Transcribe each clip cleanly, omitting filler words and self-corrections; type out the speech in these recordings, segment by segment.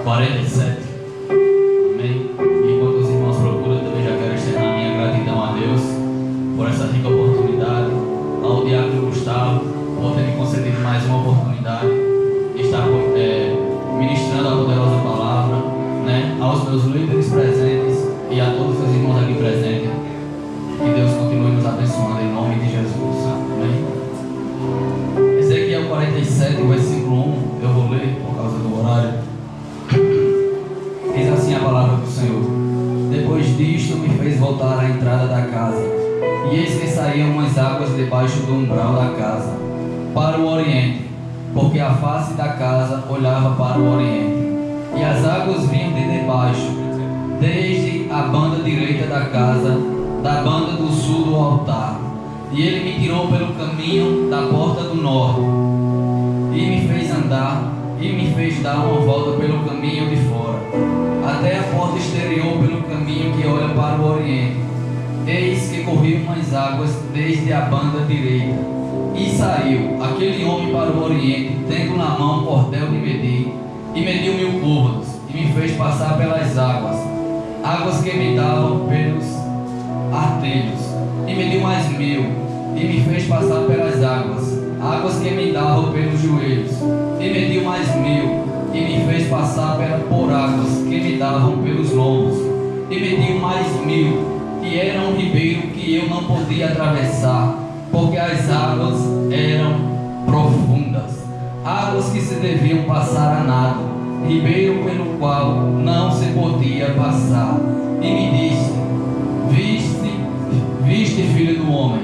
47. Amém? E enquanto os irmãos procuram, também já quero externar minha gratidão a Deus por essa rica oportunidade, ao diácono Gustavo por ter me concedido mais uma oportunidade de estar ministrando a poderosa palavra, né? Aos meus líderes presentes e a todos os irmãos aqui presentes. Que Deus continue nos abençoando em nome de Jesus. Amém? Ezequiel 47, versículo 1, eu vou ler por causa do horário. Diz assim a palavra do Senhor: Depois disto me fez voltar à entrada da casa, e eis que saíam umas águas debaixo do umbral da casa, para o oriente, porque a face da casa olhava para o oriente, e as águas vinham de debaixo, desde a banda direita da casa, da banda do sul do altar. E ele me tirou pelo caminho da porta do norte, e me fez andar, e me fez dar uma volta pelo caminho de fora, até a porta exterior pelo caminho que olha para o oriente. Eis que corriam umas águas desde a banda direita, e saiu aquele homem para o oriente, tendo na mão cordel de medir, e mediu 1000 côvados, e me fez passar pelas águas, águas que me davam pelos artelhos, e mediu mais 1000, e me fez passar pelas águas, águas que me davam pelos joelhos, e mediu mais 1000, e me fez passar por águas que me davam pelos lombos, e mediu mais 1000, e era um ribeiro que eu não podia atravessar, porque as águas eram profundas, águas que se deviam passar a nado, ribeiro pelo qual não se podia passar. E me disse: Viste, filho do homem?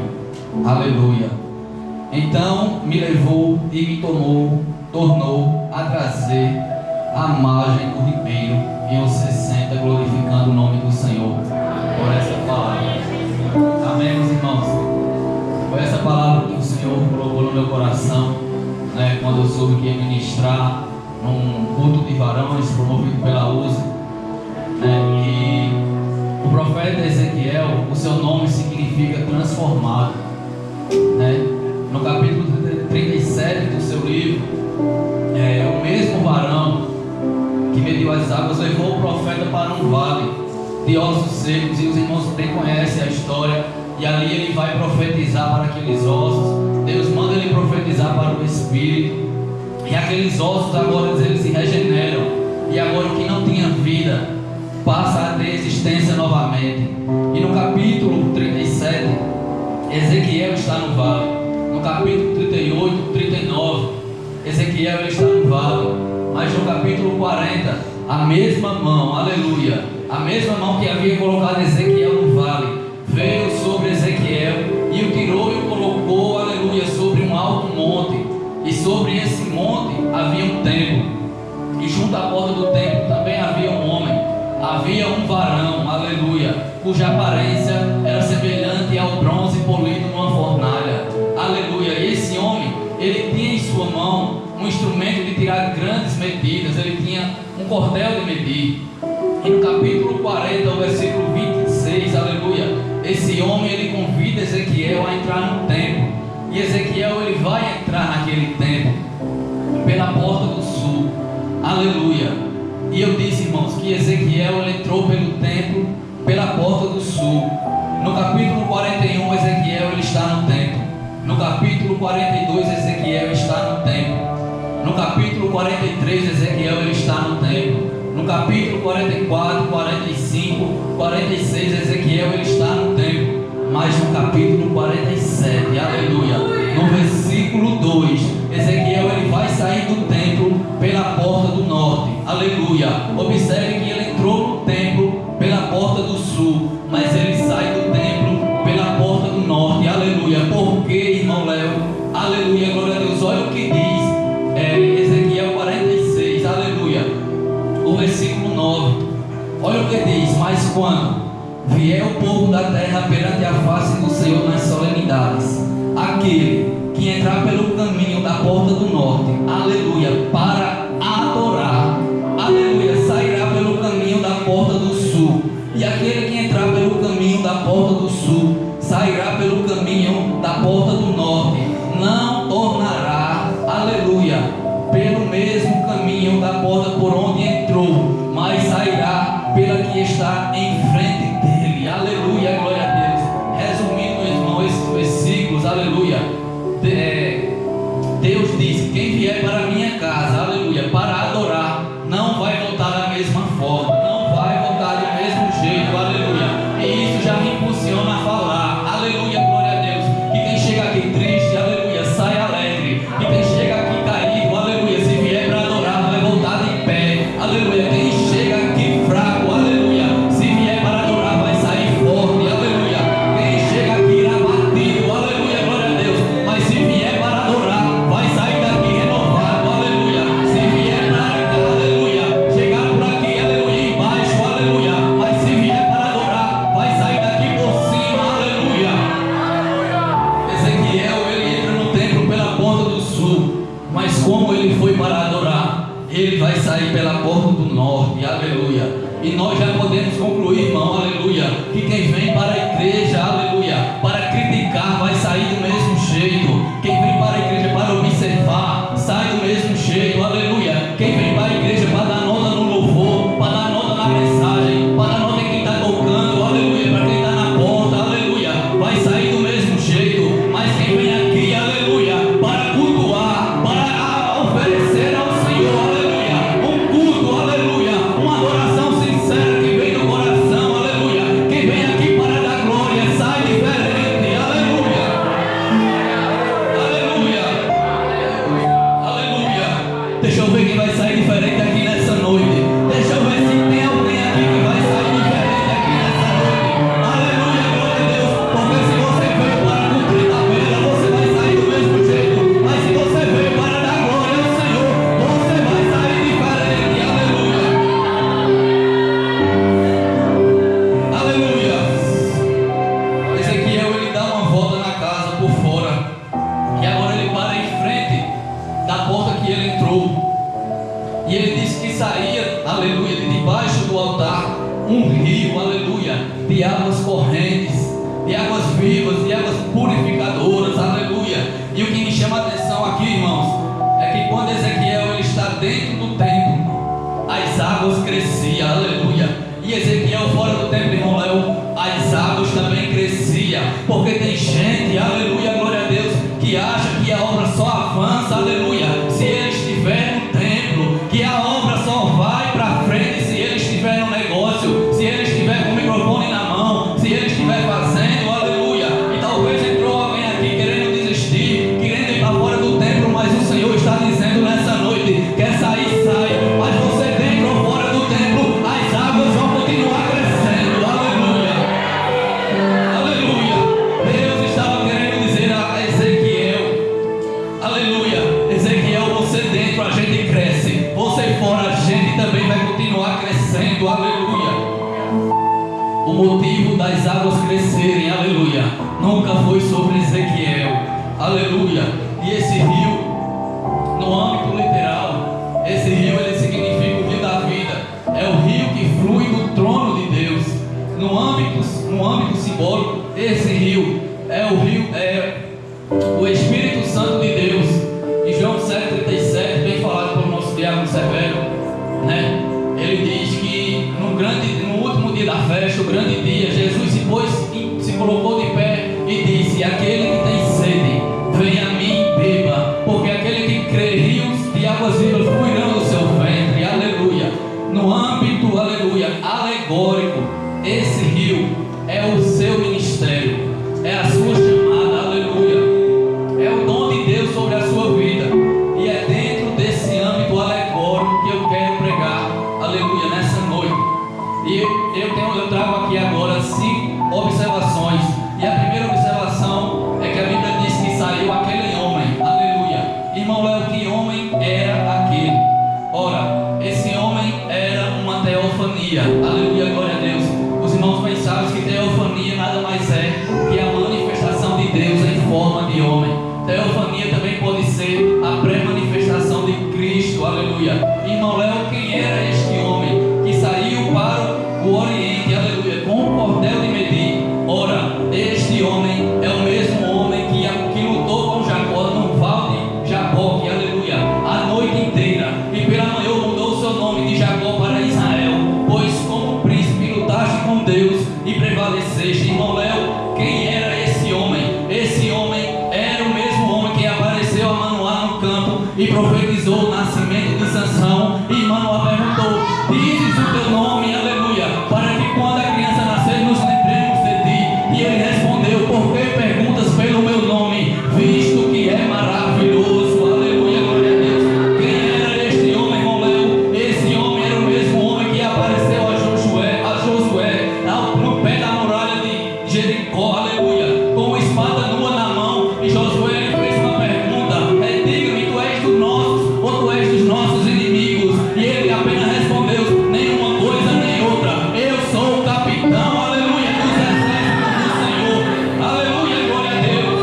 Aleluia. Então me levou e me tornou a trazer à margem do ribeiro, e eu 60 glorificando o nome do Senhor por essa palavra. Amém, meus irmãos? Foi essa palavra que o Senhor colocou no meu coração, né, quando eu soube que ia ministrar num culto de varões promovido pela USA, né, e o profeta Ezequiel, o seu nome significa transformado, né? No capítulo 37 do seu livro, o mesmo varão que mediu as águas levou o profeta para um vale de ossos secos, e os irmãos bem conhecem a história, e ali ele vai profetizar para aqueles ossos. Deus manda ele profetizar para o Espírito, e aqueles ossos agora eles se regeneram, e agora o que não tinha vida passa a ter existência novamente. E no capítulo 37, Ezequiel está no vale. No capítulo 38, 39, Ezequiel está no vale. Mas no capítulo 40, a mesma mão, aleluia, a mesma mão que havia colocado Ezequiel no vale, veio sobre Ezequiel e o tirou e o colocou, aleluia, sobre um alto monte. E sobre esse monte havia um templo, e junto à porta do templo também havia um homem, havia um varão, aleluia, cuja aparência era semelhante ao bronze polido numa fornalha, aleluia. E esse homem, ele tinha em sua mão um instrumento de tirar grandes medidas, ele tinha um cordel de medir. E no capítulo 40, o versículo 26, aleluia, esse homem ele convida Ezequiel a entrar no templo, e Ezequiel ele vai entrar naquele templo pela porta do sul, aleluia. E eu disse, irmãos, que Ezequiel ele entrou pelo templo pela porta do sul. No capítulo 41, Ezequiel ele está no templo. No capítulo 42, Ezequiel está no templo. No capítulo 43, Ezequiel ele está no templo. No capítulo 44, 45, 46, Ezequiel ele está no templo. Mas no capítulo 47, aleluia, no versículo 2, Ezequiel ele vai sair do templo pela porta do norte, aleluia. Observe que ele entrou no templo pela porta do sul, mas ele sai do templo pela porta do norte, aleluia. Por quê, irmão Léo? Aleluia, glória a Deus. Olha o que diz Ezequiel 46, aleluia, o versículo 9. Olha o que diz: Mas quando vier o povo da terra perante a face do Senhor nas solenidades, aquele que entrar pelo caminho da porta do norte, aleluia, para adorar, aleluia, sairá pelo caminho da porta do sul. E aquele que entrar pelo caminho da porta do sul, sairá pelo caminho da porta do norte, não tornará, aleluia, pelo mesmo caminho da porta por onde entrou, disse: quem vier para a minha casa, aleluia, para adorar, não vai voltar da mesma forma, não vai voltar do mesmo jeito, aleluia. E isso já me impulsiona a falar, aleluia, glória a Deus, que quem chega aqui triste, aleluia, sai alegre. E quem chega aqui caído, aleluia, se vier para adorar, vai voltar de pé, aleluia. Quem chega aqui fraco, aleluia, se vier para adorar, vai sair forte, aleluia. Quem chega aqui abatido, aleluia, glória a Deus, mas se vier para adorar, vai sair daqui renovado, aleluia. Se vier para cá, aleluia, chegar por aqui, aleluia, embaixo, aleluia, mas se vier para adorar, vai sair daqui por cima, aleluia. Ezequiel, ele entra no templo pela porta do sul, mas como ele foi para adorar, ele vai sair pela porta do norte, aleluia. E nós já podemos concluir, irmão, aleluia, que quem vem para a igreja, aleluia, para criticar, vai sair do mesmo jeito. Quem vem para a igreja para observar, sai do mesmo jeito, aleluia. Quem vem para a igreja para dar nota no louvor, para dar nota na mensagem, para dar nota em quem está tocando, aleluia, para quem está na porta, aleluia, vai sair do mesmo jeito. Mas quem vem aqui, aleluia, para cultuar, para oferecer ao Senhor, aleluia, um culto, aleluia, uma adoração sincera que vem do coração, aleluia. Quem vem aqui para dar glória, sai diferente, aleluia, aleluia, aleluia. Deixa eu ver quem vai sair diferente aqui nessa noite. Deixa eu ver se tem alguém aqui que vai sair diferente aqui nessa noite. Aleluia, glória a Deus. Porque se você veio para cumprir tabela, você vai sair do mesmo jeito. Mas se você veio para dar glória ao Senhor, você vai sair diferente. Aleluia, aleluia. Ezequiel, ele dá uma volta na casa por fora, e agora ele para em frente da porta que ele entrou. E ele disse que saía, aleluia, de debaixo do altar um rio, aleluia, de águas correntes, de águas vivas, de águas purificadoras, aleluia. E o que me chama a atenção aqui, irmãos, é que quando Ezequiel ele está dentro do templo, as águas cresciam, aleluia. E Ezequiel fora do templo, irmão Léo, as águas também cresciam. Porque tem gente, aleluia, glória a Deus, que acha que a obra só avança, aleluia, se ele estiver no templo, que a obra só vai para frente se ele estiver no negócio, se ele estiver com o microfone na mão, se ele estiver fazendo, aleluia. E talvez entrou alguém aqui querendo desistir, querendo ir para fora do templo, mas o Senhor está dizendo nessa noite: quer sair, sai, mas você dentro ou fora do templo, as águas vão continuar crescendo, aleluia, aleluia. Deus estava querendo dizer a Ezequiel, aleluia, Ezequiel, você dentro a gente cresce, você fora a gente também vai continuar crescendo, aleluia. O motivo das águas crescerem, aleluia, nunca foi sobre Ezequiel, aleluia. E esse rio, no âmbito literal, esse rio ele significa o rio da vida, é o rio que flui do trono de Deus. No âmbito simbólico, esse rio é o rio, é o Espírito Santo de Deus. Em João 7,37, bem falado pelo nosso diácono Severo, né? Ele diz que no último dia da festa, o grande dia, Jesus se colocou de pé e disse: aquele que tem sede, venha a mim e beba, porque aquele que crê, rios de águas vivas fluirão do seu ventre, aleluia. No âmbito, aleluia, alegórico, esse rio é o seu ministério, é a sua chamada, aleluia, é o dom de Deus sobre a sua vida. E é dentro desse âmbito alegórico que eu quero pregar, aleluia, nessa noite. E eu trago aqui agora 5 observações. E a primeira observação é que a Bíblia diz que saiu aquele homem, aleluia. Irmão Léo, que homem era aquele? Ora, esse homem era uma teofania, aleluia, glória a Deus. e profetizou o nascimento de Sansão. E Manoá perguntou: dizes o teu nome, aleluia, para que quando a criança nascer nos lembremos de ti. E ele respondeu: por que perguntas pelo meu nome, visto que é maravilhoso? Aleluia, glória a Deus. Quem era este homem, irmão Léo? Esse homem era o mesmo homem que apareceu a Josué no pé da muralha de Jericó, aleluia, com uma espada nua na mão. E Josué lhe fez uma pergunta: diga-me, tu és dos nossos ou tu és dos nossos inimigos? E ele apenas respondeu: nenhuma coisa nem outra, eu sou o capitão, aleluia, dos exércitos do Senhor. Aleluia, glória a Deus.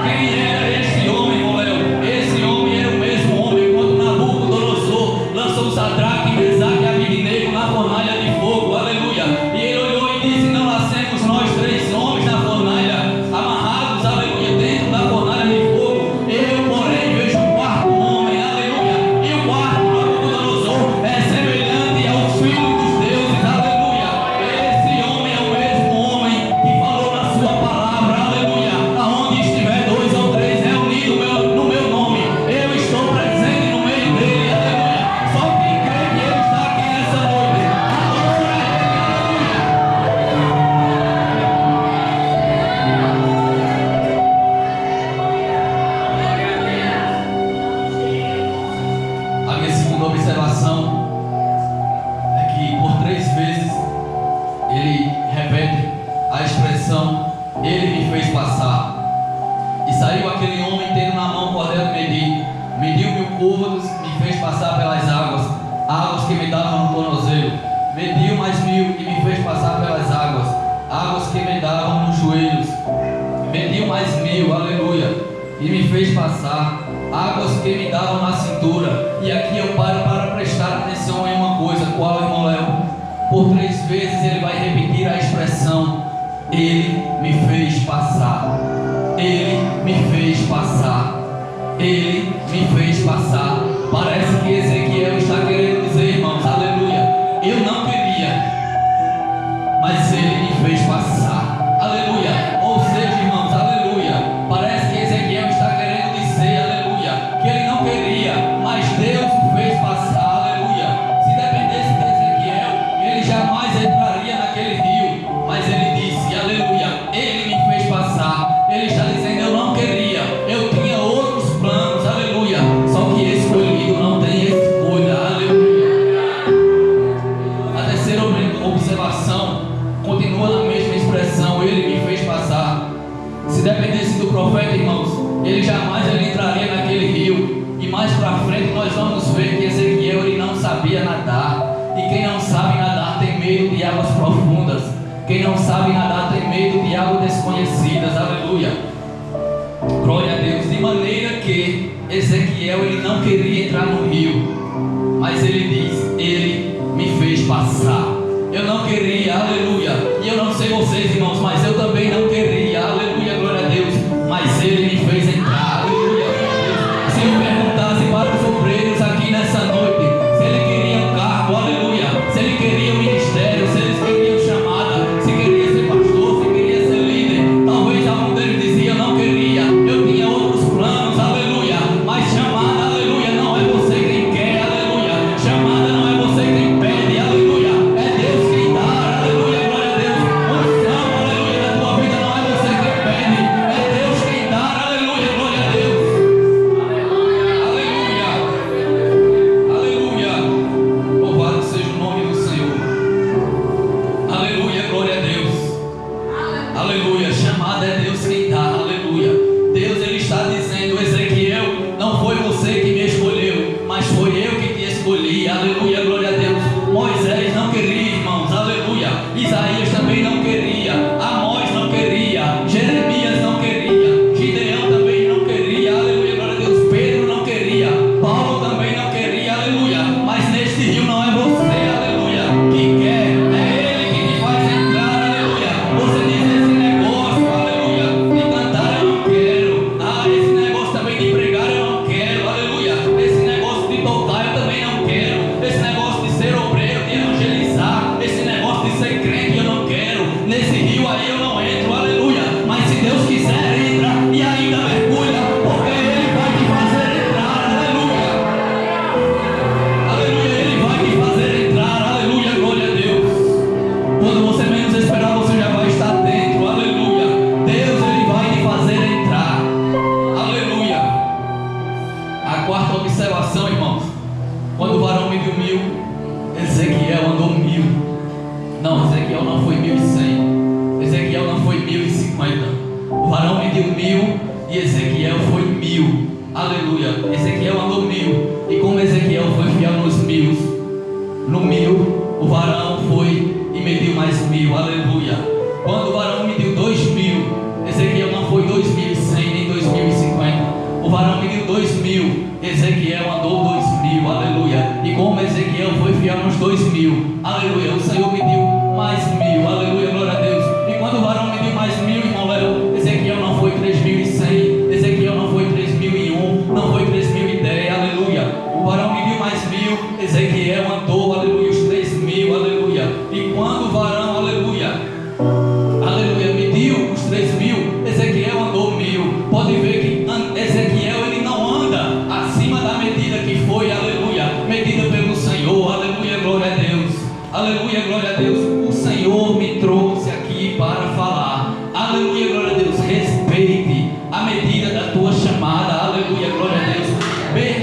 Quem era este homem, irmão Léo? Esse homem era o mesmo homem quando Nabucodonosor lançou Sadraque, Mesaque e Abednego na fornalha de fogo, aleluia. E ele olhou e disse: não nascemos nós três homens na fornalha, amarrados, aleluia, dentro da fornalha de fogo? Eu, porém, vejo um quarto homem, aleluia. E o quarto, Nabucodonosor, é semelhante ao Filho dos deuses, aleluia. Esse homem é o mesmo homem que falou na sua palavra, aleluia: aonde estiver dois ou três reunidos no meu nome, eu estou presente no meio dele, aleluia. Só quem crê que ele está aqui nessa noite, adora ele, aleluia. A minha segunda observação é que por 3 vezes ele repete a expressão: ele me fez passar. E saiu aquele homem tendo na mão o cordel de medir, mediu 1000 côvados, me fez passar pelas águas que me davam no tornozelo, mediu mais 1000 e me fez passar pelas águas que me davam nos joelhos, mediu mais 1000, aleluia, e me fez passar águas que me davam na cintura. E aqui eu paro para prestar atenção em uma coisa. Qual, irmão Léo? Por 3 vezes ele vai repetir a expressão: ele me fez passar, ele me fez passar, ele me fez passar. Parece que Ezequiel está querendo dizer, irmãos, aleluia, eu não queria, mas ele me fez passar, aleluia. Ou seja, irmãos, aleluia, parece que Ezequiel está querendo dizer, aleluia, que ele não queria, mas Deus o fez passar, aleluia. Se dependesse de Ezequiel, ele jamais entraria naquele rio, mas ele disse, aleluia, ele me fez passar. Ele está dizendo: eu não queria, eu tinha outros planos, aleluia, só que escolhido não tem escolha, aleluia. A terceira observação continua na mesma expressão: ele me fez passar. Se dependesse do profeta, irmãos, ele jamais entraria naquele rio. E mais para frente nós vamos ver que Ezequiel, ele não sabia nadar. E quem não sabe nadar tem medo de águas profundas. Quem não sabe nadar tem medo de águas desconhecidas, aleluia. Glória a Deus. De maneira que Ezequiel, ele não queria entrar no rio, mas ele diz: ele me fez passar. Eu não queria, aleluia. E eu não sei vocês, irmãos, mas eu também não queria, aleluia, glória a Deus. Mas ele me fez entrar, aleluia, glória a Deus. Se eu perguntasse para os obreiros aqui nessa noite se ele queria um cargo, aleluia, se ele queria um ministério, se eles queriam chamada, se queria ser pastor, se queria ser líder, talvez algum deles dizia: eu não queria, eu tinha outros planos, aleluia. Mas chamada, aleluia, não é você quem quer, aleluia. Chamada não é você quem pede, aleluia. É Deus quem dá, aleluia, glória a Deus. Unção, aleluia, na tua vida não é você quem pede, é Deus quem dá, aleluia, glória a Deus. Aleluia, aleluia, louvado seja o nome do Senhor. Aleluia, glória a Deus. Aleluia, chamada é Deus quem dá, aleluia. Deus, ele está dizendo: Ezequiel, não foi você que me escolheu, mas foi eu que te escolhi, aleluia, glória a Deus. Moisés não queria, irmãos, aleluia. Isaías também não queria, Amós não queria, Jeremias não queria, Gideão também não queria, aleluia, glória a Deus. Pedro não queria, Paulo também não queria, aleluia. Mas neste rio não é você, aleluia, que quer, é ele que te faz entrar, aleluia. Você diz: esse negócio, aleluia, de cantar eu não quero, esse negócio também de pregar eu não quero, aleluia. Esse negócio de tocar eu também não quero, esse negócio quarta observação, irmãos. Quando o varão mediu 1000, Ezequiel andou 1000. Não, Ezequiel não foi 1100. Ezequiel não foi 1050. O varão mediu 1000 e Ezequiel foi 1000. Aleluia. Ezequiel andou 1000. E como Ezequiel foi fiel nos 1000, no 1000 o varão foi e mediu mais 1000. Aleluia. Quando o varão mediu 2000, Ezequiel não foi 2100 nem 2050. O varão mediu 2000. Ezequiel andou 2000. Aleluia. E como Ezequiel foi fiel nos 2000, aleluia, o Senhor mediu mais 1000. Aleluia, glória a Deus. E quando o varão mediu mais 1000, irmão Léo, Ezequiel não foi 3100. Ezequiel não foi 3001. Não foi 3010. Aleluia. O varão mediu mais 1000. Ezequiel andou, aleluia, os 3000. Aleluia. E quando o varão, aleluia, mediu os 3000, Ezequiel andou 1000. Pode ver que Ezequiel, ele não anda acima da medida que foi, aleluia, medida pelo Senhor. Aleluia, glória a Deus. Aleluia, glória a Deus. O Senhor me trouxe aqui para falar. Aleluia, glória a Deus. Respeite a medida da tua chamada. Aleluia, glória a Deus.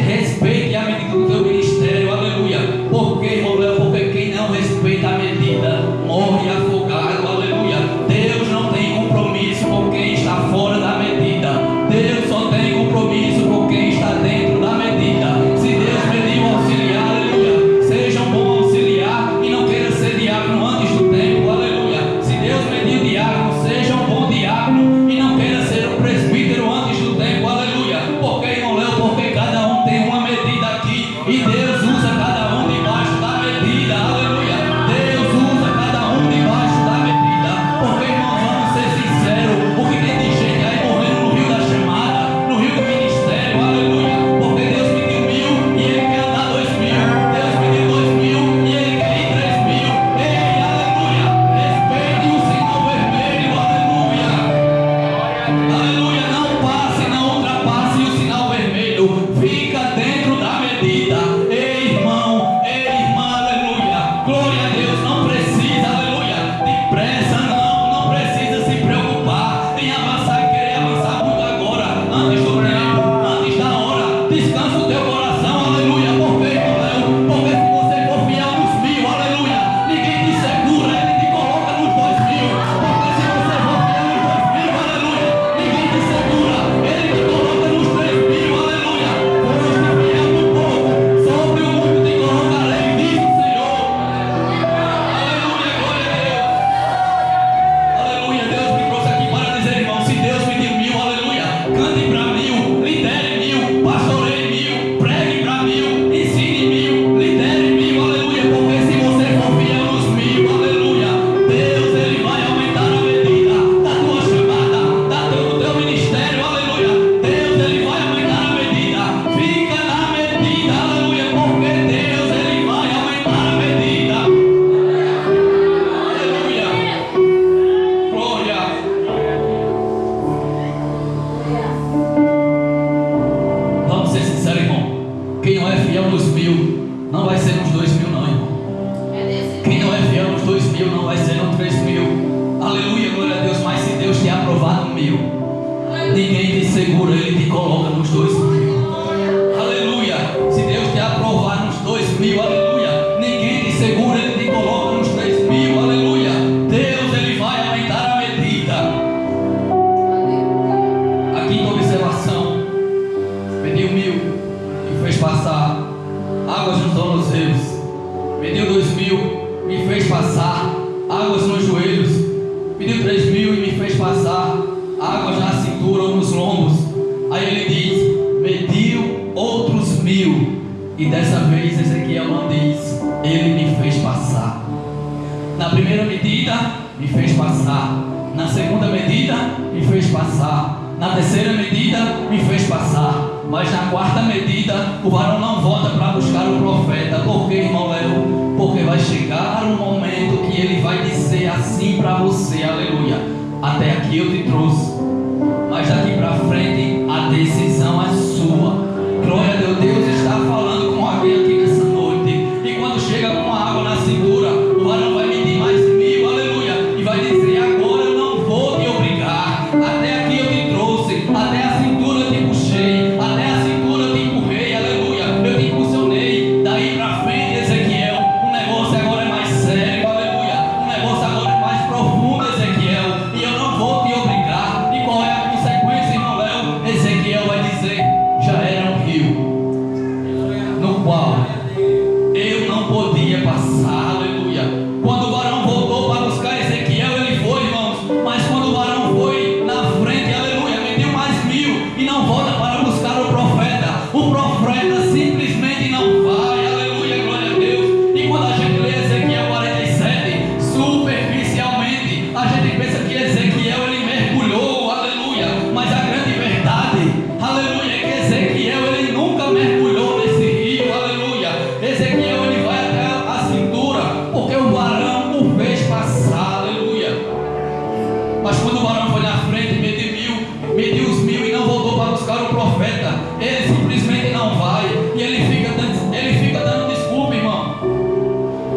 Respeite a medida do teu ministério. Aleluia. Porque, irmão Léo, porque quem não respeita a medida morre afogado. Aleluia. Deus não tem compromisso com quem está fora da medida. Deus só tem compromisso com quem está dentro da medida. Se Deus mediu auxiliar, aleluia, seja um bom auxiliar e não queira ser diácono antes do tempo. Aleluia. Se Deus mediu diácono, seja um bom diácono e não queira ser um presbítero antes do tempo. Aleluia. Porque, irmão Léo, porque cada um tem uma medida aqui e Deus usa cada um debaixo da medida. Aleluia. Deus usa cada um debaixo da medida. Porque, irmãos, vamos ser sinceros, o que tem de gente aí morrendo no rio da chamada, no rio do ministério. Aleluia. Porque Deus pediu 1000 e Ele quer andar 2000. Deus pediu 2000 e Ele quer ir 3000. Ei, aleluia. Respeite o sinal vermelho. Aleluia. Aleluia. Não passe, não ultrapasse o sinal vermelho. Fica dentro da medida. Ei, irmão, ei, irmã, aleluia. Glória a Deus. Não precisa, aleluia, de pressa, não precisa se preocupar em avançar e querer avançar muito agora, antes do tempo, antes da hora. Descansa o teu coração, aleluia. Porque, irmão Léo, porque se você for fiel nos 1000, aleluia, ninguém te segura, Ele te coloca nos 2000. Porque se você for fiel nos 2000, aleluia, ninguém te segura, Ele te coloca nos 3000. Aleluia. Foste fiel no pouco, sobre o muito te colocarei, diz o Senhor. Aleluia, glória a Deus. Aleluia, Deus me trouxe aqui para dizer, irmão, se Deus me deu 1000, aleluia, cante para 1000, lidere 1000, pastoreie 1000, pregue para 1000, ensine 1000, lidere 1000, aleluia. Porque se você for fiel nos 1000, aleluia, Deus, Ele vai aumentar a medida da tua chamada, do teu ministério. Aleluia. Deus, Ele vai aumentar a medida. Fica na medida, aleluia, porque Deus, Ele vai aumentar a medida. Aleluia. Glória. Vamos ser sinceros, irmão. Quem não é fiel nos 1000 não vai ser nos 2000, não, irmão. Quem não é fiel nos 2000 não vai ser nos 3000. Aleluia, glória a Deus. Mas se Deus te aprovar no 1000, ninguém te segura, Ele te coloca nos 2000. Aleluia. Se Deus te aprovar nos 2000, aleluia, ninguém te segura, Ele te coloca nos 3000. Aleluia. Deus, Ele vai aumentar a medida. A quinta observação: mediu 1000 e fez passar águas nos tornozelos. Mediu 2000, me fez passar águas nos joelhos. Mediu 3000 e me fez passar águas na cintura ou nos lombos. Aí ele diz: mediu outros 1000. E dessa vez Ezequiel não diz: Ele me fez passar. Na primeira medida, me fez passar. Na segunda medida, me fez passar. Na terceira medida, me fez passar. Mas na quarta medida, o varão não volta para buscar o profeta. Por quê, irmão Léo? Porque vai chegar um momento que ele vai dizer assim para você: aleluia, até aqui eu te trouxe, mas daqui para frente a decisão é sua. Glória a Deus. Deus está falando com alguém aqui nessa noite. E quando chega com a água na cintura, o varão vai medir mais 1000, aleluia, e vai dizer: agora eu não vou te obrigar. Até aqui eu te trouxe, até a cintura eu te puxei, até a cintura eu te empurrei, ela simplesmente não vai, aleluia, glória a Deus. E quando a gente lê Ezequiel 47, superficialmente, a gente pensa que Ezequiel ele mergulhou, aleluia, mas a grande verdade, aleluia, é que Ezequiel ele nunca mergulhou nesse rio, aleluia. Ezequiel ele vai até a cintura, porque o varão o fez passar, aleluia. Mas quando o varão foi na frente, mediu os 1000 e não voltou para buscar o profeta, ele simplesmente não vai, e ele fica dando desculpa, irmão.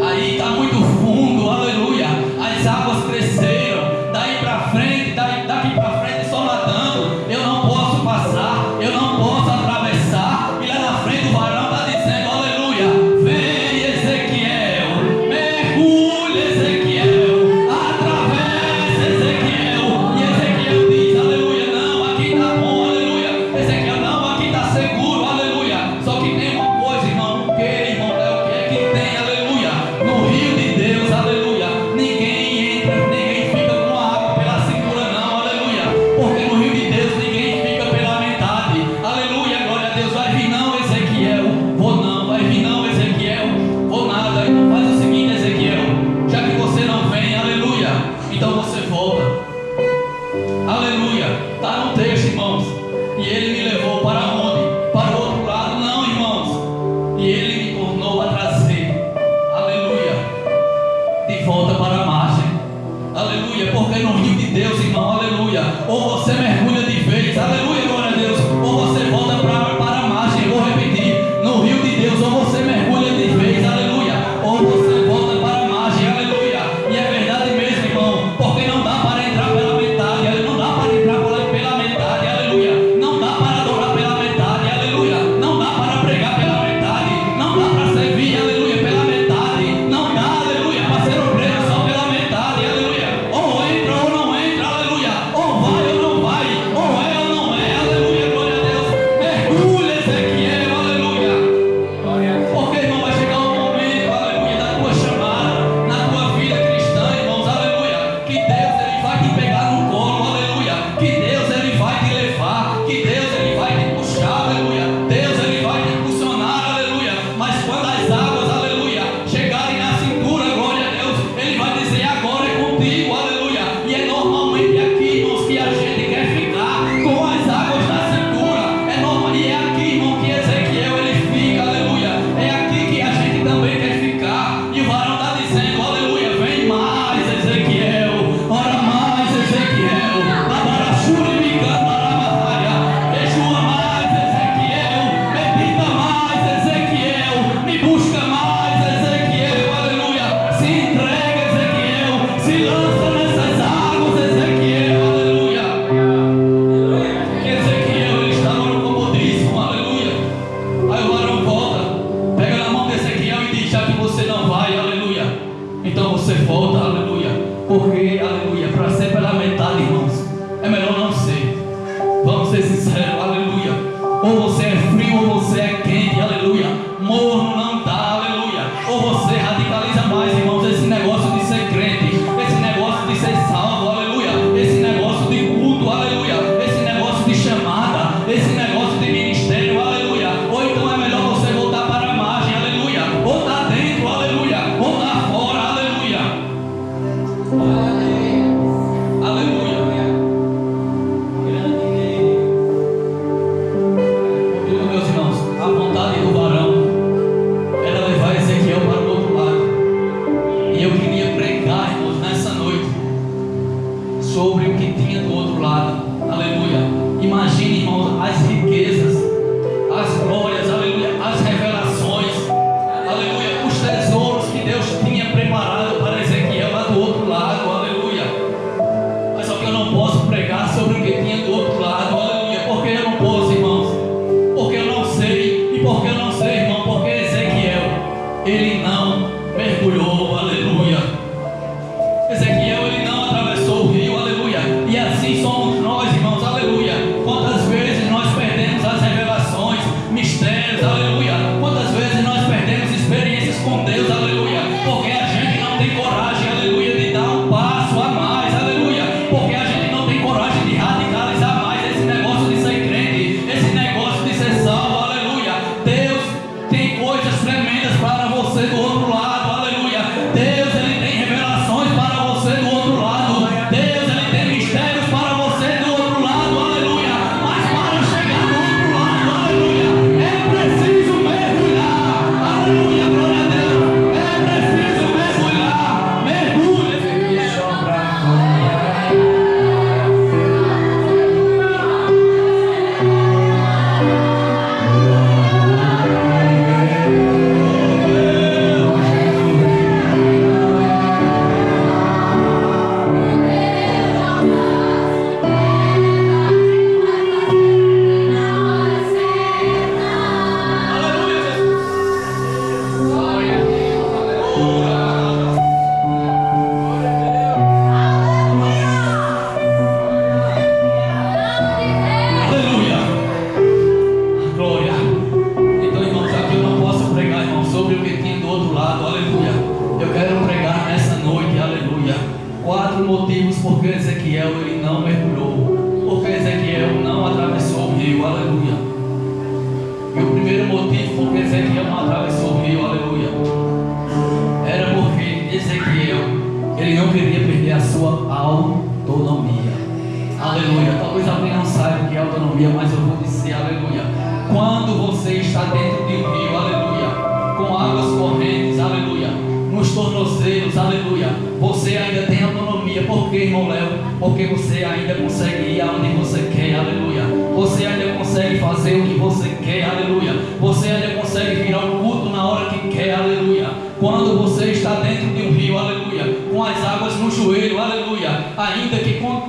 Aí está muito fundo, aleluia. As águas cresceram, daí para frente, daqui para frente só nadando. Eu não posso passar, eu não posso atravessar. E lá na frente o varão está dizendo, aleluia, vem Ezequiel, mergulhe Ezequiel, atravessa Ezequiel. E Ezequiel diz, aleluia, não, aqui está bom, aleluia. Ezequiel, não, aqui está seguro, aleluia. Só que tem uma coisa, irmão, o que, irmão, é o que é que tem, aleluia. No rio de Deus, aleluia, ninguém entra, ninguém fica com a água pela cintura não, aleluia. Porque no rio de Deus ninguém fica pela metade, aleluia, glória a Deus. Vai vir não, Ezequiel, vou não, vai vir não, Ezequiel, vou nada. Então faz o seguinte, Ezequiel, já que você não vem, aleluia, então você volta, aleluia. Está no texto, irmãos, e ele me levou para onde? Para o outro lado, não, irmãos, e ele me tornou a trazer, aleluia, de volta para a margem, aleluia. Porque no rio de Deus, irmão, aleluia, ou você mergulha de vez, aleluia, glória a Deus, ou você volta para a margem. Eu vou repetir, no rio de Deus, ou você mergulha de vez, aleluia, ou você volta para a margem, aleluia. E é verdade mesmo, irmão, porque não dá para entrar pela metade, não dá para entrar pela metade, aleluia, não dá para adorar pela metade, aleluia, não dá para pregar pela metade, não dá para servir, aleluia, pela metade, não dá, aleluia, para ser obreiro só pela metade, aleluia. Ou entra ou não entra, aleluia, ou vai ou não vai, ou é ou não é, aleluia, glória a Deus. Mergulha, Ezequiel, aleluia. Porque, irmão, vai chegar um momento, aleluia, da tua chamada, na tua vida cristã, irmãos, aleluia, que Deus ele vai te pegar no colo, aleluia, que Deus ele vai te levar, que Deus ele vai te puxar, aleluia, Deus ele vai te impulsionar, aleluia. Mas quando as águas, aleluia, chegarem na cintura, glória a Deus, ele vai dizer, agora é contigo, aleluia. E é normalmente aqui, irmãos, que a gente quer ficar com as águas na cintura, é normal, e é aqui, irmão, que Ezequiel ele fica, aleluia, é aqui que a gente também quer ficar. E o varão está dizendo, aleluia, vem mais Ezequiel, ora mais Ezequiel, labarachuri me cantaramaia, jejua mais Ezequiel, medita mais Ezequiel, me busca mais Ezequiel, aleluia, se entrega Ezequiel, se lança nessas águas Ezequiel, aleluia. Que Ezequiel ele estava no comodismo, aleluia. Aí o varão volta, pega na mão de Ezequiel e diz, já que você não vai, aleluia, então você volta, aleluia. Porque, aleluia, para ser pela metade, irmãos, é melhor não ser. Vamos ser sinceros, aleluia. Ou você é frio ou você é quente, aleluia. Morno não dá, aleluia. Ou você radicaliza mais, irmãos, esse negócio de ser crente, esse negócio de ser salvo, aleluia, esse negócio de culto, aleluia, esse negócio de chamada, esse negócio de ministério, aleluia. Ou então é melhor você voltar para a margem, aleluia. Ou tá dentro, aleluia, ou tá fora, aleluia. Aleluia. Meus irmãos, a vontade do varão era levar Ezequiel para o outro lado. E eu queria pregar, irmãos, nessa noite sobre o que tinha do outro lado, aleluia. Imagine, irmãos, as riquezas, as glórias, aleluia, as revelações, aleluia, os tesouros que Deus tinha preparado para Ezequiel lá do outro lado, aleluia. Mas só que eu não posso pregar sobre o que tinha do outro lado, aleluia, porque eu não posso, irmãos, porque eu não sei. E porque eu não sei, irmão, porque Ezequiel ele não mergulhou, aleluia. Ezequiel ele não atravessou o rio, aleluia. E assim somos nós, irmãos, aleluia. Quantas vezes nós perdemos as revelações, mistérios, aleluia. Quantas vezes nós perdemos experiências com Deus, aleluia, porque a gente não tem coragem, aleluia, de dar um passo a mais, aleluia, porque a gente não tem coragem de radicalizar mais esse negócio de ser crente, esse negócio de ser salvo, aleluia. Deus porque Ezequiel ele não mergulhou, porque Ezequiel não atravessou o rio, aleluia. E o primeiro motivo porque Ezequiel não atravessou o rio, aleluia, era porque Ezequiel ele não queria perder a sua autonomia, aleluia. Talvez alguém não saiba o que é autonomia, mas eu vou dizer, aleluia. Quando você está dentro de um rio, aleluia, com águas correntes, aleluia, nos tornozelos, aleluia, você ainda tem autonomia. Por quê, irmão Léo? Porque você ainda consegue ir aonde você quer, aleluia. Você ainda consegue fazer o que você quer, aleluia. Você ainda consegue vir ao culto na hora que quer, aleluia. Quando você está dentro de um rio, aleluia, com as águas no joelho, aleluia, ainda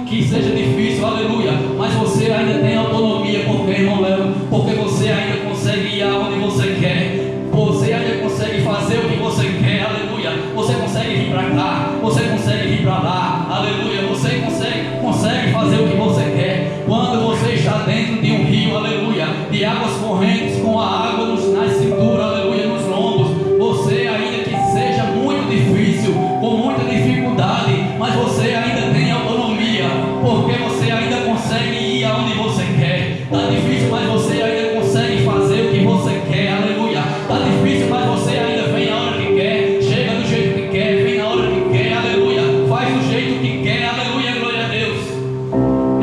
que seja difícil, aleluia, mas você ainda tem autonomia. Por quê, irmão Léo? Porque você ainda consegue ir aonde você quer. Você ainda consegue fazer o que você quer, aleluia. Você consegue vir para cá, você consegue vir para lá, aleluia. Você consegue fazer o que você quer. Quando você está dentro de um rio, aleluia, de águas correntes, com a água na cintura, aleluia, nos lombos, você ainda que seja muito difícil, com muita dificuldade, mas você ainda tem autonomia, porque você ainda consegue ir aonde você quer. Está difícil, mas você ainda consegue fazer o que você quer, aleluia. Está difícil, mas você ainda vem a hora que quer, chega do jeito que quer, vem na hora que quer, aleluia, faz do jeito que quer, aleluia, glória a Deus.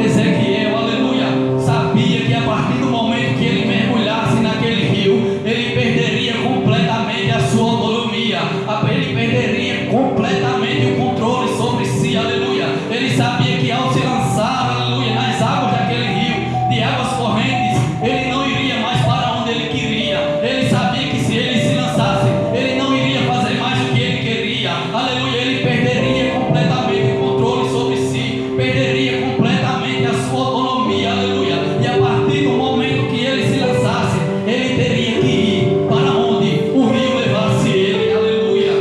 Ezequiel, aleluia, sabia que a partir do momento que ele mergulhasse naquele rio, ele perderia completamente a sua autonomia, ele perderia completamente o controle sobre si, aleluia. Ele sabia que ao se lançar, aleluia, nas águas daquele rio, de águas correntes, ele não iria mais para onde ele queria. Ele sabia que se ele se lançasse, ele não iria fazer mais o que ele queria, aleluia. Ele perderia completamente o controle sobre si, perderia completamente a sua autonomia, aleluia. E a partir do momento que ele se lançasse, ele teria que ir para onde o rio levasse ele, aleluia.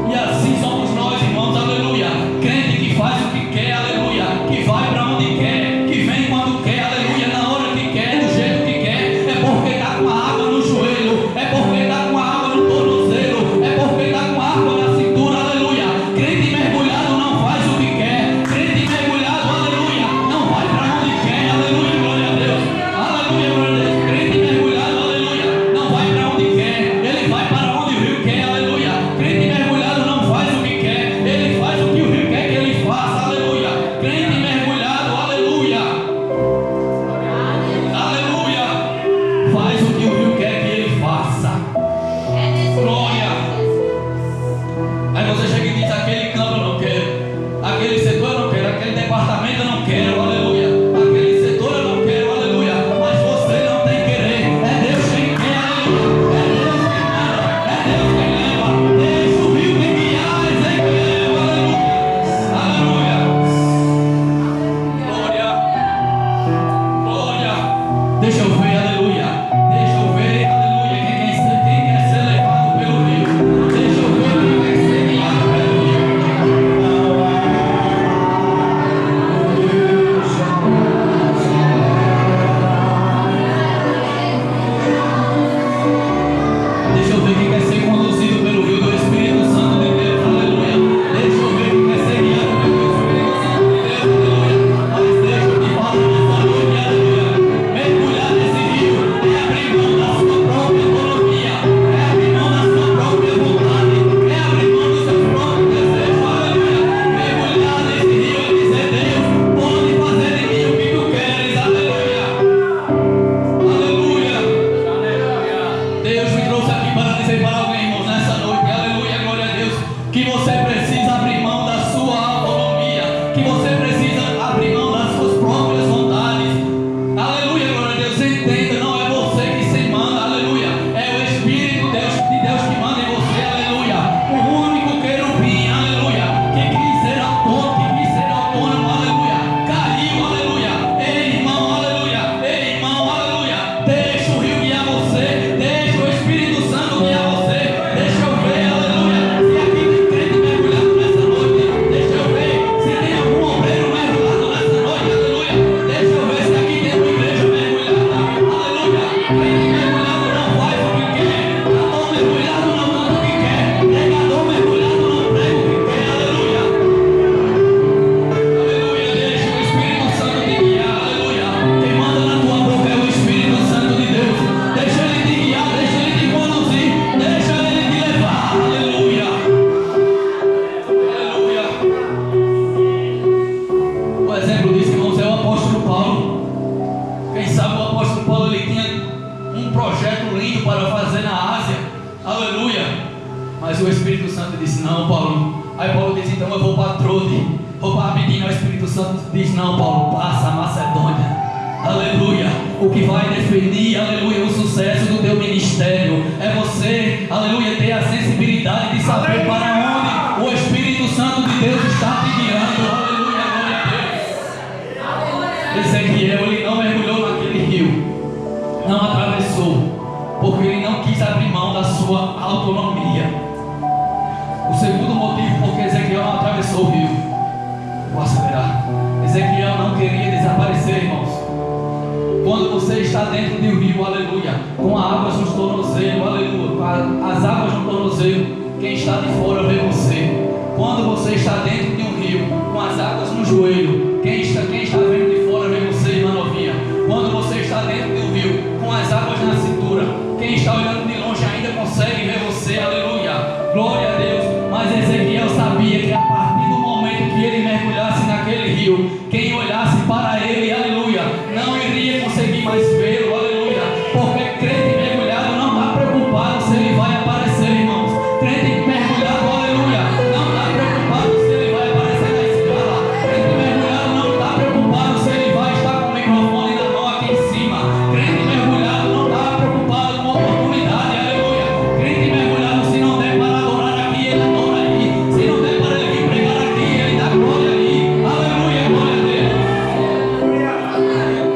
E assim somos nós, irmãos, aleluia. Crente que faz o que quer, aleluia, que vai para onde quer, que vem quando quer, aleluia, na hora que quer, do jeito que quer. É porque está com a água no joelho, é porque está com a água no tornozelo, é porque está com a água na cintura, aleluia. Crente mergulhado não faz o que quer, crente mergulhado, aleluia, não vai para onde quer, aleluia, glória a Deus, aleluia, glória a Deus. Crente mergulhado, aleluia, não vai para onde quer, ele vai para onde o rio quer, aleluia. Crente mergulhado não faz o que quer, ele faz o que o rio quer que ele faça, aleluia. Crente mergulhado, aleluia, aleluia, faz o que o rio quer que ele faça, glória. Aí você chega e diz: aquele campo eu não quero, aquele setor eu não quero, aquele departamento eu não quero, aleluia, aquele setor eu não quero, aleluia. Mas você não tem que querer, é Deus quem quer, aleluia. É Deus quem leva, deixa o rio me guiar, Ezequiel, aleluia, aleluia, glória, deixa eu ver, aleluia, deixa eu ver, aleluia, quem quer ser levado pelo rio, deixa eu ver quem quer ser guiado pelo rio. Deixa eu ver quem quer ser conduzido pelo rio do Espírito Santo de Deus, aleluia. Deixa eu ver quem quer ser guiado pelo Espírito Santo de Deus, aleluia. Mas deixa eu te falar nessa noite, aleluia. Mergulhar nesse rio é abrir mão da sua própria autonomia, é abrir mão da sua própria vontade, é abrir mão dos seus próprios desejos, aleluia. Mergulhar nesse rio é dizer: Deus, pode fazer de mim o que tu queres, aleluia. Aleluia. Deus me trouxe aqui para dizer para alguém, irmãos, nessa noite, aleluia, glória a Deus, que você precisa abrir mão da sua autonomia, que você precisa abrir mão das suas próprias vontades, aleluia, glória a Deus. Entenda, não é você que se manda, aleluia, é o Espírito de Deus que manda em você, aleluia. O único querubim, aleluia, que quis ser autônomo, aleluia, caiu, aleluia. Ei, irmão, aleluia, deixa o rio guiar você, deixa o Espírito disse: não, Paulo. Aí Paulo disse: então eu vou para Trode, vou para Abidina. O Espírito Santo diz: não, Paulo, passa a Macedônia. Aleluia. O que vai definir, aleluia, o sucesso do teu ministério é você, aleluia, ter a sensibilidade de saber para onde o Espírito Santo de Deus está te guiando. Aleluia, glória a Deus. Ezequiel, ele não mergulhou naquele rio, não atravessou, porque ele não quis abrir mão da sua autonomia. O segundo motivo porque Ezequiel não atravessou o rio, vou acelerar. Ezequiel não queria desaparecer, irmãos. Quando você está dentro de um rio, aleluia, com águas nos tornozelos, aleluia, com as águas no tornozelo, quem está de fora vê você. Quando você está dentro de um rio, com as águas no joelho, quem está vendo de fora vê você, irmã novinha. Quando você está dentro de um rio, com as águas na cintura, quem está olhando de longe ainda consegue ver você, aleluia, glória a Deus. Mas Ezequiel sabia que a partir do momento que ele mergulhasse naquele rio, quem olhasse para ele, aleluia, não iria conseguir mais vê-lo, aleluia, porque crente mergulhado não está preocupado se ele vai aparecer, irmãos. Crente mergulhado, aleluia, não está preocupado se ele vai aparecer na escala. Crente mergulhado não está preocupado se ele vai estar com o microfone na mão aqui em cima. Crente mergulhado não está preocupado com a oportunidade, aleluia. Crente mergulhado, se não der para adorar aqui, ele adora aí. Se não der para ele vir pregar aqui, ele dá glória aí. Aleluia, glória a Deus.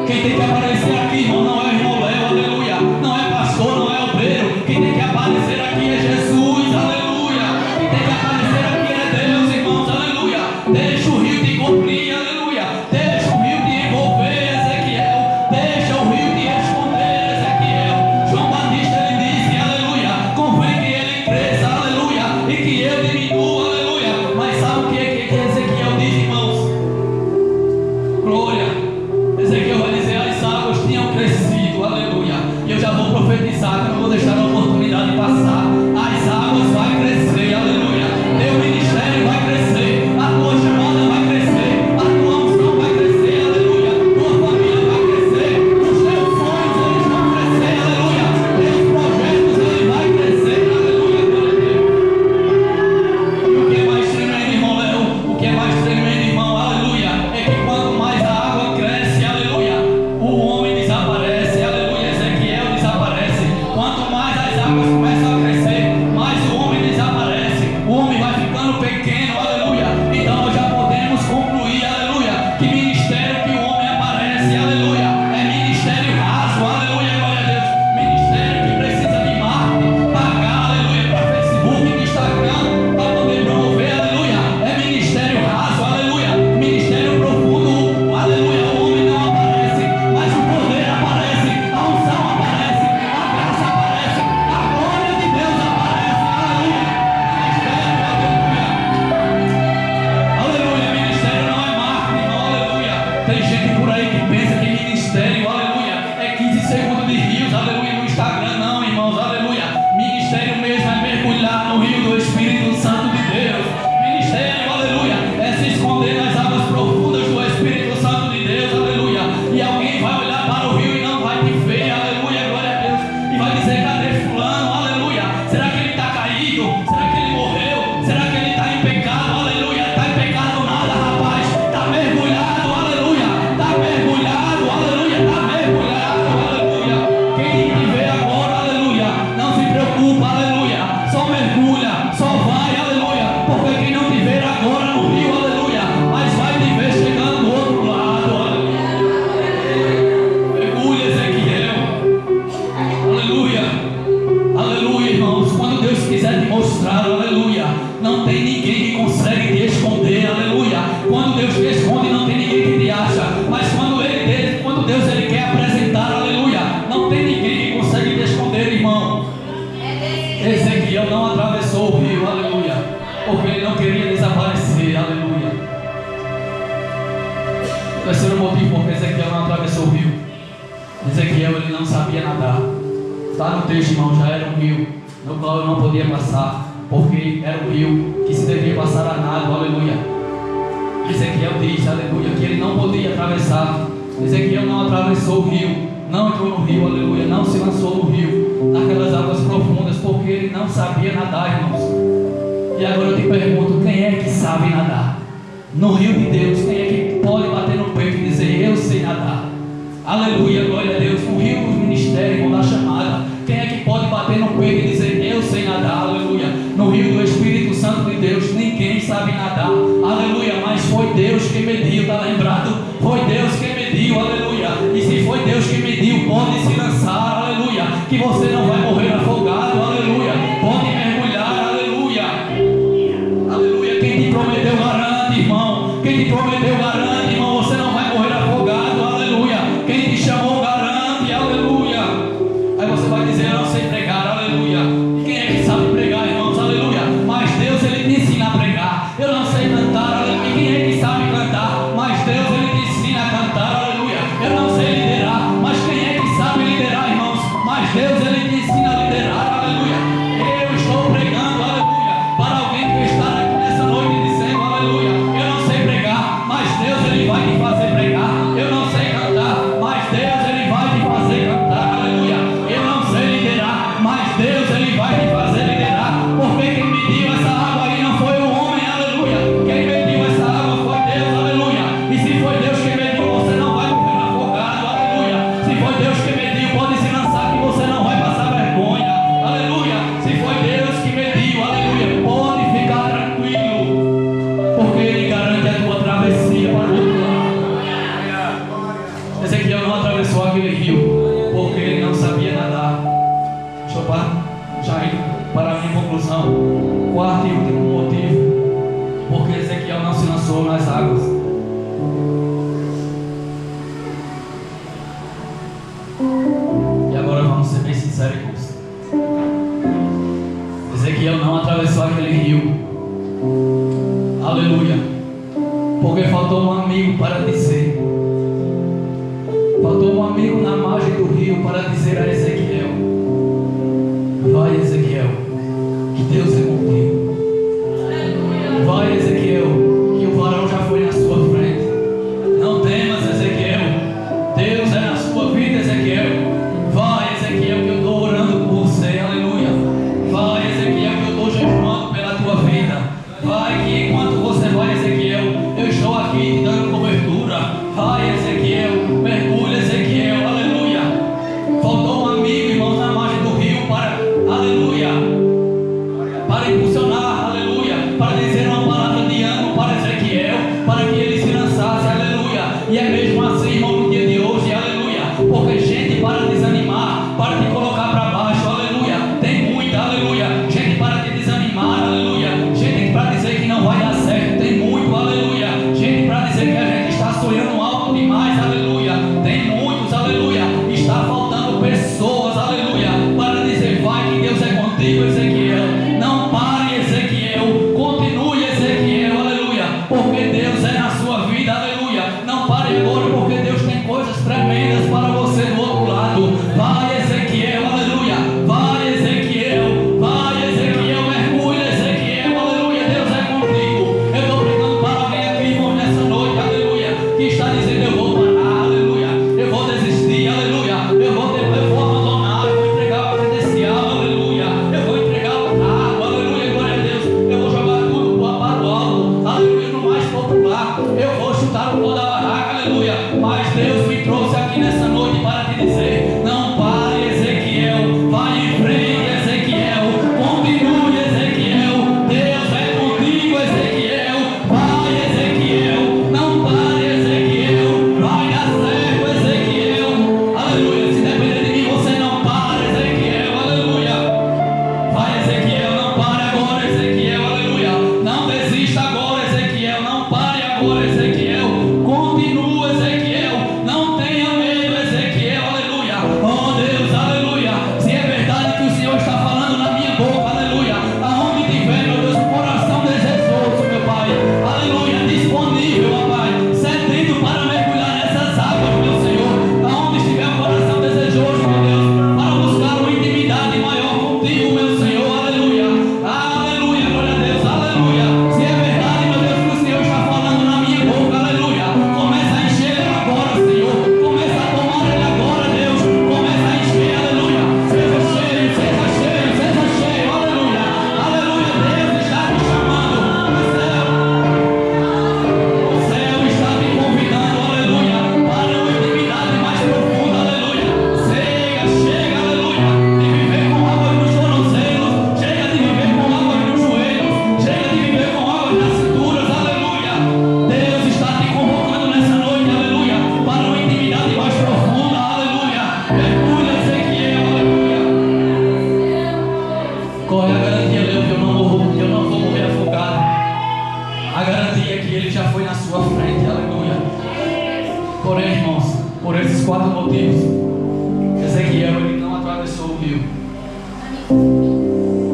Quem tem que aparecer aqui, irmão, não é o irmão Léo, aleluia. Não é pastor, não é obreiro. Quem tem que aparecer aqui é Jesus, aleluia. Quem tem que aparecer aqui é Deus, irmãos, aleluia. Deixa o rio te cobrir, aleluia. Deixa o rio te envolver, Ezequiel. Deixa o rio te esconder, Ezequiel. João Batista, ele disse, aleluia, convém que ele cresça, aleluia, e que eu diminua, aleluia. Mas sabe o que Ezequiel diz, irmãos? Glória. Ezequiel vai dizer: as águas tinham crescido, aleluia. E eu já vou profetizar, que eu não vou deixar a oportunidade passar. As águas vão crescer, aleluia. Teu ministério vai crescer, a tua chamada vai crescer, a tua unção vai crescer, aleluia. Tua família vai crescer, os teus sonhos eles vão crescer, aleluia. Teus projetos eles vão crescer, aleluia, glória a Deus. E o que é mais tremendo, irmão Léo, o que é mais tremendo, irmão, aleluia, é que quanto mais a água cresce, aleluia, o homem desaparece, aleluia, Ezequiel desaparece. Quanto mais as águas começam a crescer, mais o homem desaparece. O homem vai ficando pequeno, aleluia. Então nós já podemos concluir, aleluia, que ministério que o homem aparece, aleluia, é ministério raso, aleluia, glória a Deus. Ministério que precisa de marketing, pagar, aleluia, para Facebook, Instagram, para poder promover, aleluia, é ministério raso, aleluia. Ministério profundo, aleluia, o homem não aparece, mas o poder aparece, a unção aparece, a graça aparece, a glória de Deus aparece, aleluia. Aleluia, ministério não é marketing, não, aleluia. Tem gente por aí que pensa que ministério, aleluia, é 15 segundos de rios, aleluia, no Instagram, não, irmãos, aleluia. Ministério mesmo é mergulhar no rio do Espírito Santo de Deus. Ministério, aleluia, é se esconder nas águas profundas do Espírito Santo de Deus, aleluia. E alguém vai olhar para o rio e não vai te ver, aleluia, glória a Deus. E vai dizer: cadê fulano, aleluia? Será que ele está caído? Será que ele morreu? Será que ele está em pecado, aleluia? Está em pecado nada, rapaz. Está mergulhado, aleluia. Está mergulhado, aleluia. Está mergulhado, aleluia. Quem te vê agora, aleluia, não se preocupa, aleluia. Só mergulha, só vai, aleluia. Porque quem não te vê agora no rio, aleluia, mas vai te ver chegando do outro lado, aleluia. Mergulha, Ezequiel. Aleluia. Aleluia, irmãos. Quando Deus quiser te mostrar, aleluia, não tem ninguém que consegue te esconder, aleluia. Quando Deus te esconde, não tem ninguém que te acha. Mas quando Deus ele quer apresentar, aleluia, não tem ninguém que consegue te esconder, irmão. Ezequiel não atravessou o rio, aleluia, porque ele não queria desaparecer, aleluia. O terceiro motivo porque Ezequiel não atravessou o rio: Ezequiel ele não sabia nadar. Está no texto, irmão, já era um rio no qual eu não podia passar, porque era um rio que se devia passar a nado, aleluia. Ezequiel diz, aleluia, que ele não podia atravessar. Ezequiel não atravessou o rio, não entrou no rio, aleluia, não se lançou no rio, naquelas águas profundas, porque ele não sabia nadar, irmãos. E E agora eu te pergunto, quem é que sabe nadar? No rio de Deus, quem é que pode bater no peito e dizer, eu sei nadar? Aleluia, glória a Deus. No rio do ministério, irmão, da chamada, quem é que pode bater no peito e dizer, eu sei nadar? Aleluia. No rio do Espírito Santo de Deus, ninguém sabe nadar. Aleluia, mas foi Deus que mediu, está lembrado? Foi Deus que mediu, aleluia. E se foi Deus que mediu, pode se lançar, aleluia. Que você não vai morrer afogado, aleluia. Pode mergulhar, aleluia. Aleluia, quem te prometeu garante, irmão. Quem te prometeu garante, irmão, você não vai morrer afogado, aleluia. Quem te chamou garante, aleluia. Aí você vai dizer, eu não sei pregar, aleluia. E quem é que sabe pregar, irmãos, aleluia? Mas Deus, Ele te ensina a pregar. Eu não sei cantar, aleluia. E quem é que sabe cantar? Mas Deus, Ele te ensina a cantar, aleluia. Eu não sei liderar, mas quem é que sabe liderar, irmãos? Mas Deus, Ele te ensina a liderar, aleluia. Eu estou pregando, aleluia, para alguém que está aqui nessa noite dizendo, aleluia, eu não sei pregar, mas Deus, Ele vai te fazer pregar. Eu não sei cantar, mas Deus, Ele vai te fazer cantar, aleluia. Eu não sei liderar, mas Deus, Ele vai te fazer liderar. Porque quem mediu essa água aí não foi o homem, aleluia. Quem mediu essa água foi Deus, aleluia. E se foi Deus que mediu, você não vai morrer afogado, aleluia. Se foi Deus que mediu, pode se lançar que você não vai passar vergonha, aleluia. Se foi Deus que mediu, aleluia, pode ficar tranquilo, porque Ele garante a tua travessia para o outro lado. Ezequiel não atravessou aquele rio porque ele não sabia nadar. Deixa eu já indo para a minha conclusão. Quarto e último motivo porque Ezequiel não se lançou nas águas. E agora vamos ser bem sinceros, irmãos. Ezequiel não atravessou aquele rio, aleluia, porque faltou um amigo para dizer. Faltou um amigo na margem do rio para dizer a Ezequiel, vai Ezequiel, que Deus é contigo. Vai Ezequiel, que o varão já foi na sua frente. Não temas Ezequiel, Deus é na sua vida Ezequiel. Vai Ezequiel, que eu estou orando por você, aleluia. Vai Ezequiel, que eu estou jejuando pela tua vida. Vai que enquanto você vai Ezequiel, eu estou aqui te dando cobertura. Vai Ezequiel, mergulha Ezequiel, aleluia. Faltou um amigo, irmãos, na margem do rio para, aleluia, para Qual é a garantia, Léo, que eu não vou morrer afogado? A garantia é que ele já foi na sua frente, aleluia. Porém, irmãos, por esses 4 motivos, Ezequiel ele não atravessou o rio.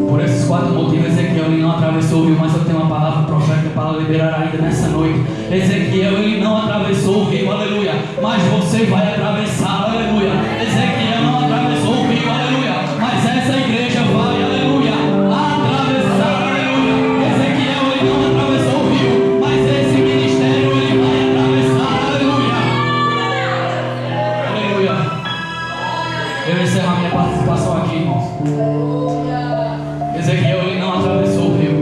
Por esses 4 motivos, Ezequiel ele não atravessou o rio. Mas eu tenho uma palavra profética para liberar ainda nessa noite. Ezequiel ele não atravessou o rio, aleluia. Mas você vai atravessar, aleluia. Ezequiel não atravessou o rio, aleluia. Mas essa igreja vai, aleluia, atravessar, aleluia. Ezequiel ele não atravessou o rio, mas esse ministério ele vai atravessar, aleluia. Aleluia. Eu encerro a minha participação aqui, irmãos. Ezequiel ele não atravessou o rio.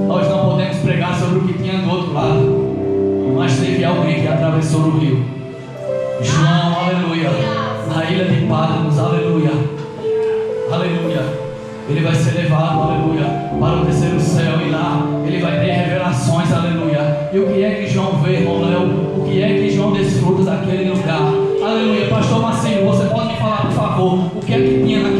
Nós não podemos pregar sobre o que tinha do outro lado, mas teve alguém que atravessou o rio. João, aleluia, na ilha de Patmos, aleluia, aleluia. Ele vai ser levado, aleluia, para o terceiro céu, e lá ele vai ter revelações, aleluia. E o que é que João vê, irmão Léo? O que é que João desfruta daquele lugar? Aleluia. Pastor Marcinho, você pode me falar, por favor, o que é que tinha naquele